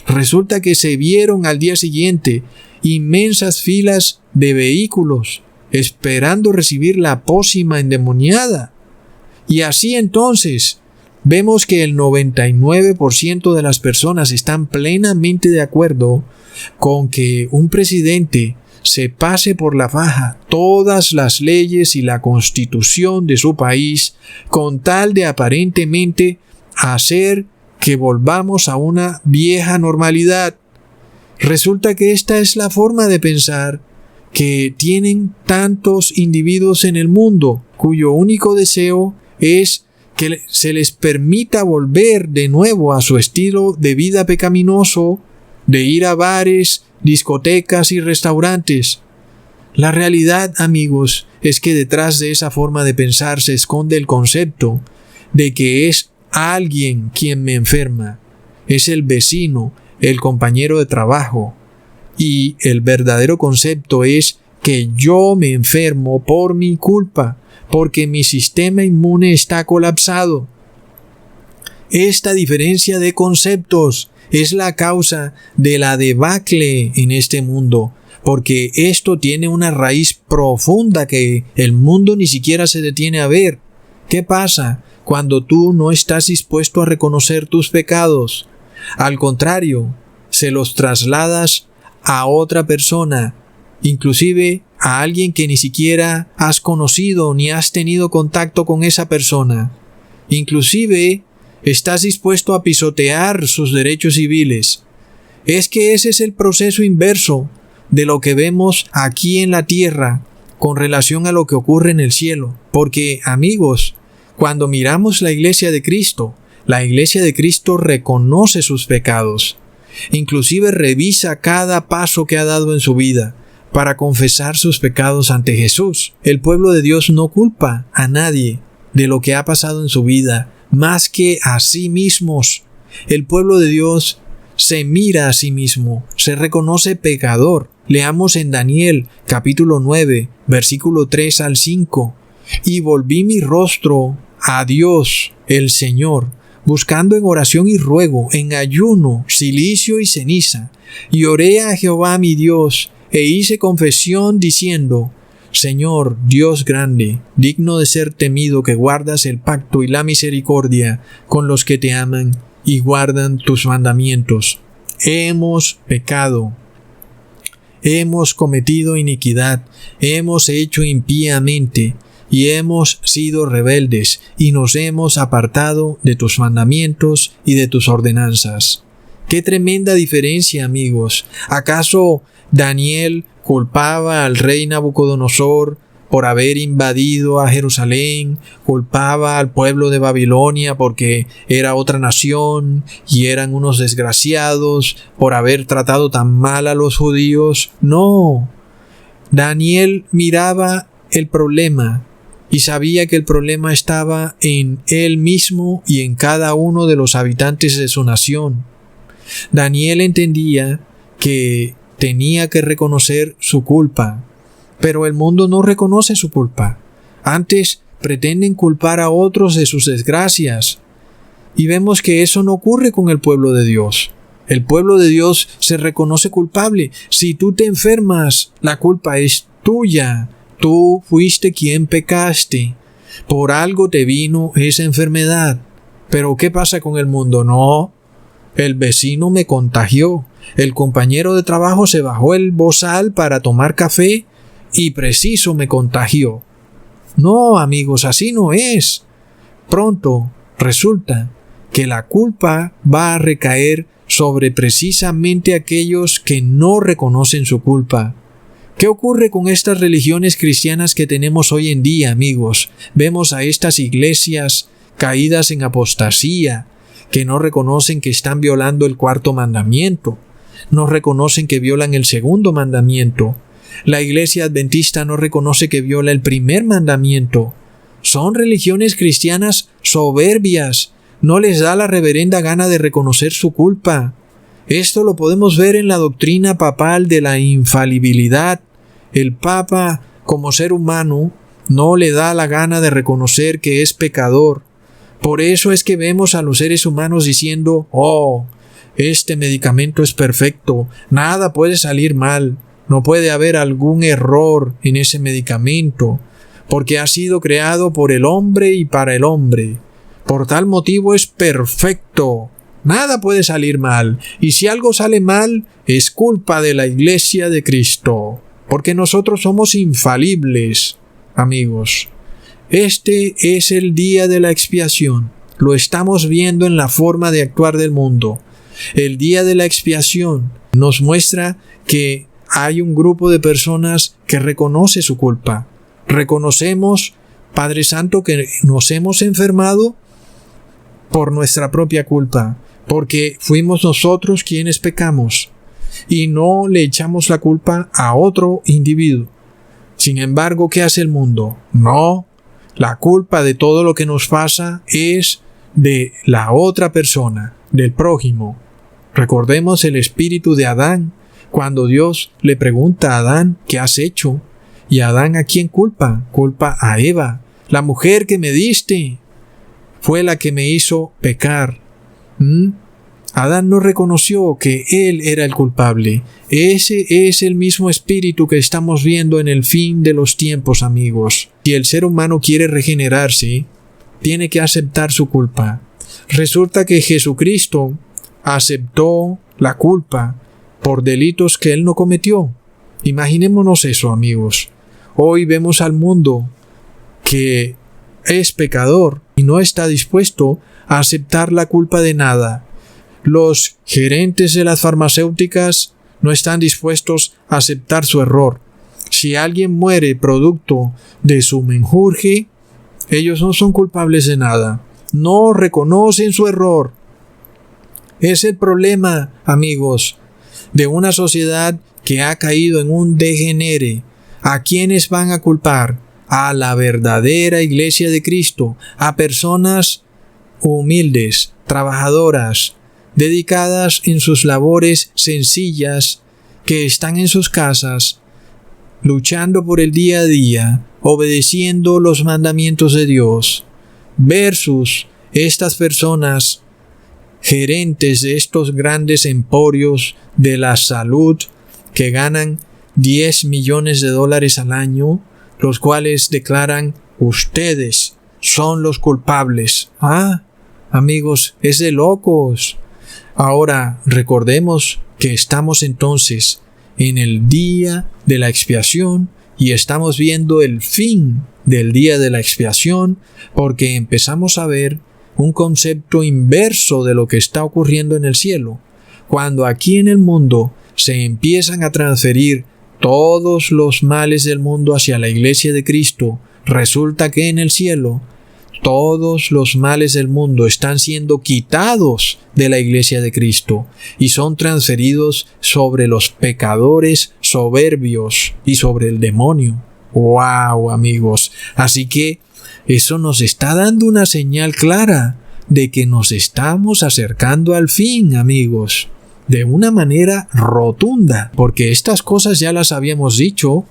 resulta que se vieron al día siguiente inmensas filas de vehículos esperando recibir la pócima endemoniada. Y así entonces vemos que el 99% de las personas están plenamente de acuerdo con que un presidente se pase por la faja todas las leyes y la constitución de su país con tal de aparentemente hacer que volvamos a una vieja normalidad. Resulta que esta es la forma de pensar que tienen tantos individuos en el mundo, cuyo único deseo es que se les permita volver de nuevo a su estilo de vida pecaminoso, de ir a bares, discotecas y restaurantes. La realidad, amigos, es que detrás de esa forma de pensar se esconde el concepto de que es alguien quien me enferma, es el vecino, el compañero de trabajo, y el verdadero concepto es que yo me enfermo por mi culpa, porque mi sistema inmune está colapsado. Esta diferencia de conceptos es la causa de la debacle en este mundo, porque esto tiene una raíz profunda que el mundo ni siquiera se detiene a ver. ¿Qué pasa cuando tú no estás dispuesto a reconocer tus pecados? Al contrario, se los trasladas a otra persona, inclusive a alguien que ni siquiera has conocido ni has tenido contacto con esa persona. Inclusive estás dispuesto a pisotear sus derechos civiles. Es que ese es el proceso inverso de lo que vemos aquí en la tierra con relación a lo que ocurre en el cielo. Porque, amigos, cuando miramos la iglesia de Cristo reconoce sus pecados. Inclusive revisa cada paso que ha dado en su vida para confesar sus pecados ante Jesús. El pueblo de Dios no culpa a nadie de lo que ha pasado en su vida, más que a sí mismos. El pueblo de Dios se mira a sí mismo, se reconoce pecador. Leamos en Daniel capítulo 9, versículo 3 al 5. Y volví mi rostro a Dios, el Señor, buscando en oración y ruego, en ayuno, cilicio y ceniza. Y oré a Jehová mi Dios, e hice confesión diciendo: Señor, Dios grande, digno de ser temido, que guardas el pacto y la misericordia con los que te aman y guardan tus mandamientos. Hemos pecado, hemos cometido iniquidad, hemos hecho impíamente, y hemos sido rebeldes, y nos hemos apartado de tus mandamientos y de tus ordenanzas. ¡Qué tremenda diferencia, amigos! ¿Acaso Daniel culpaba al rey Nabucodonosor por haber invadido a Jerusalén? ¿Culpaba al pueblo de Babilonia porque era otra nación y eran unos desgraciados por haber tratado tan mal a los judíos? No. Daniel miraba el problema y sabía que el problema estaba en él mismo y en cada uno de los habitantes de su nación. Daniel entendía que tenía que reconocer su culpa, pero el mundo no reconoce su culpa. Antes pretenden culpar a otros de sus desgracias. Y vemos que eso no ocurre con el pueblo de Dios. El pueblo de Dios se reconoce culpable. Si tú te enfermas, la culpa es tuya. Tú fuiste quien pecaste. Por algo te vino esa enfermedad. Pero ¿qué pasa con el mundo? No. El vecino me contagió. El compañero de trabajo se bajó el bozal para tomar café y preciso me contagió. No, amigos, así no es. Pronto resulta que la culpa va a recaer sobre precisamente aquellos que no reconocen su culpa. ¿Qué ocurre con estas religiones cristianas que tenemos hoy en día, amigos? Vemos a estas iglesias caídas en apostasía, que no reconocen que están violando el cuarto mandamiento, no reconocen que violan el segundo mandamiento. La Iglesia Adventista no reconoce que viola el primer mandamiento. Son religiones cristianas soberbias. No les da la reverenda gana de reconocer su culpa. Esto lo podemos ver en la doctrina papal de la infalibilidad. El Papa, como ser humano, no le da la gana de reconocer que es pecador. Por eso es que vemos a los seres humanos diciendo: «Oh, este medicamento es perfecto, nada puede salir mal, no puede haber algún error en ese medicamento, porque ha sido creado por el hombre y para el hombre. Por tal motivo es perfecto, nada puede salir mal, y si algo sale mal, es culpa de la Iglesia de Cristo, porque nosotros somos infalibles». Amigos, este es el día de la expiación. Lo estamos viendo en la forma de actuar del mundo. El día de la expiación nos muestra que hay un grupo de personas que reconoce su culpa. Reconocemos, Padre Santo, que nos hemos enfermado por nuestra propia culpa, porque fuimos nosotros quienes pecamos, y no le echamos la culpa a otro individuo. Sin embargo, ¿qué hace el mundo? No, la culpa de todo lo que nos pasa es de la otra persona, del prójimo. Recordemos el espíritu de Adán, cuando Dios le pregunta a Adán: ¿qué has hecho? Y Adán, ¿a quién culpa? Culpa a Eva. La mujer que me diste fue la que me hizo pecar. Adán no reconoció que él era el culpable. Ese es el mismo espíritu que estamos viendo en el fin de los tiempos, amigos. Si el ser humano quiere regenerarse, tiene que aceptar su culpa. Resulta que Jesucristo aceptó la culpa por delitos que él no cometió. Imaginémonos eso, amigos. Hoy vemos al mundo que es pecador y no está dispuesto a aceptar la culpa de nada. Los gerentes de las farmacéuticas no están dispuestos a aceptar su error. Si alguien muere producto de su menjurje, ellos no son culpables de nada. No reconocen su error. Es el problema, amigos, de una sociedad que ha caído en un degenere. ¿A quiénes van a culpar? A la verdadera Iglesia de Cristo, a personas humildes, trabajadoras, dedicadas en sus labores sencillas, que están en sus casas, luchando por el día a día, obedeciendo los mandamientos de Dios, versus estas personas, gerentes de estos grandes emporios de la salud, que ganan $10 millones al año, los cuales declaran: ustedes son los culpables. Amigos, es de locos. Ahora recordemos que estamos entonces en el día de la expiación y estamos viendo el fin del día de la expiación, porque empezamos a ver un concepto inverso de lo que está ocurriendo en el cielo. Cuando aquí en el mundo se empiezan a transferir todos los males del mundo hacia la Iglesia de Cristo, resulta que en el cielo todos los males del mundo están siendo quitados de la Iglesia de Cristo y son transferidos sobre los pecadores soberbios y sobre el demonio. ¡Wow, amigos! Así que eso nos está dando una señal clara de que nos estamos acercando al fin, amigos, de una manera rotunda, porque estas cosas ya las habíamos dicho,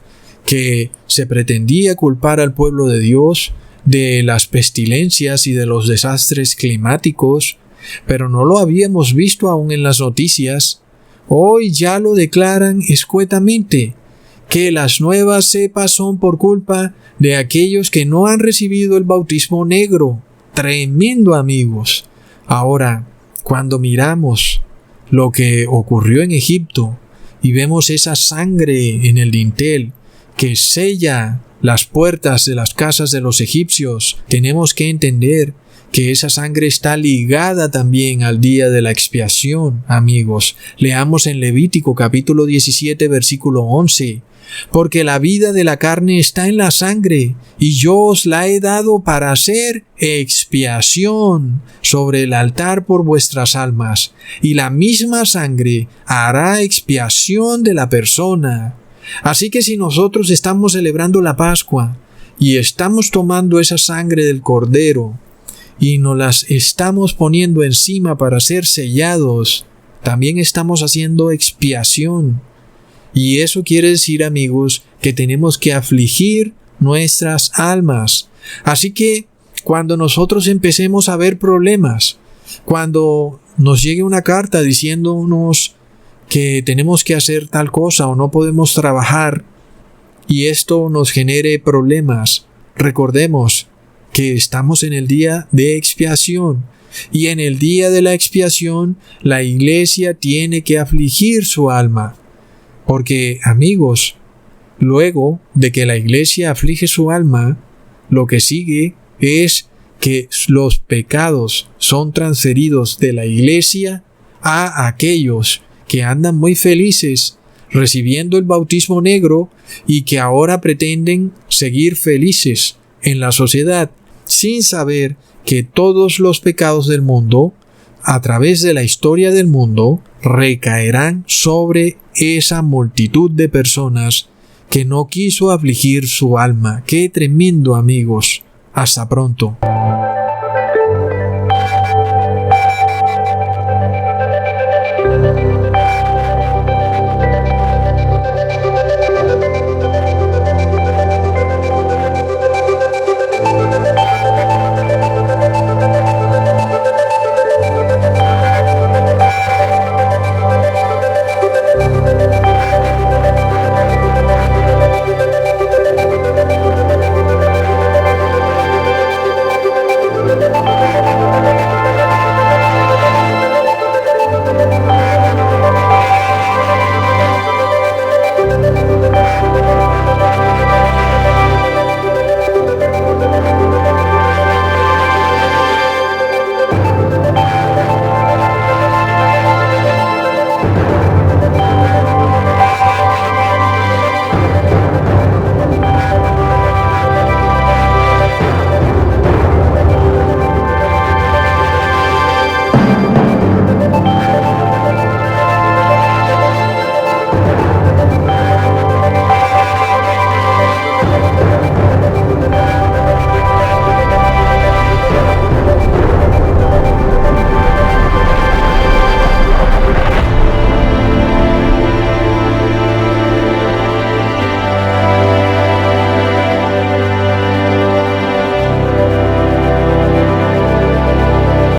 que se pretendía culpar al pueblo de Dios de las pestilencias y de los desastres climáticos, pero no lo habíamos visto aún en las noticias. Hoy ya lo declaran escuetamente, que las nuevas cepas son por culpa de aquellos que no han recibido el bautismo negro. Tremendo, amigos. Ahora, cuando miramos lo que ocurrió en Egipto y vemos esa sangre en el dintel que sella las puertas de las casas de los egipcios, tenemos que entender que esa sangre está ligada también al día de la expiación, amigos. Leamos en Levítico capítulo 17, versículo 11. Porque la vida de la carne está en la sangre, y yo os la he dado para hacer expiación sobre el altar por vuestras almas, y la misma sangre hará expiación de la persona. Así que si nosotros estamos celebrando la Pascua, y estamos tomando esa sangre del Cordero, y nos las estamos poniendo encima para ser sellados, también estamos haciendo expiación. Y eso quiere decir, amigos, que tenemos que afligir nuestras almas. Así que cuando nosotros empecemos a ver problemas, cuando nos llegue una carta diciéndonos que tenemos que hacer tal cosa o no podemos trabajar, y esto nos genere problemas, recordemos que estamos en el día de expiación. Y en el día de la expiación, la iglesia tiene que afligir su alma. Porque, amigos, luego de que la iglesia aflige su alma, lo que sigue es que los pecados son transferidos de la iglesia a aquellos que andan muy felices recibiendo el bautismo negro y que ahora pretenden seguir felices en la sociedad sin saber que todos los pecados del mundo, a través de la historia del mundo, recaerán sobre esa multitud de personas que no quiso afligir su alma. ¡Qué tremendo, amigos! Hasta pronto.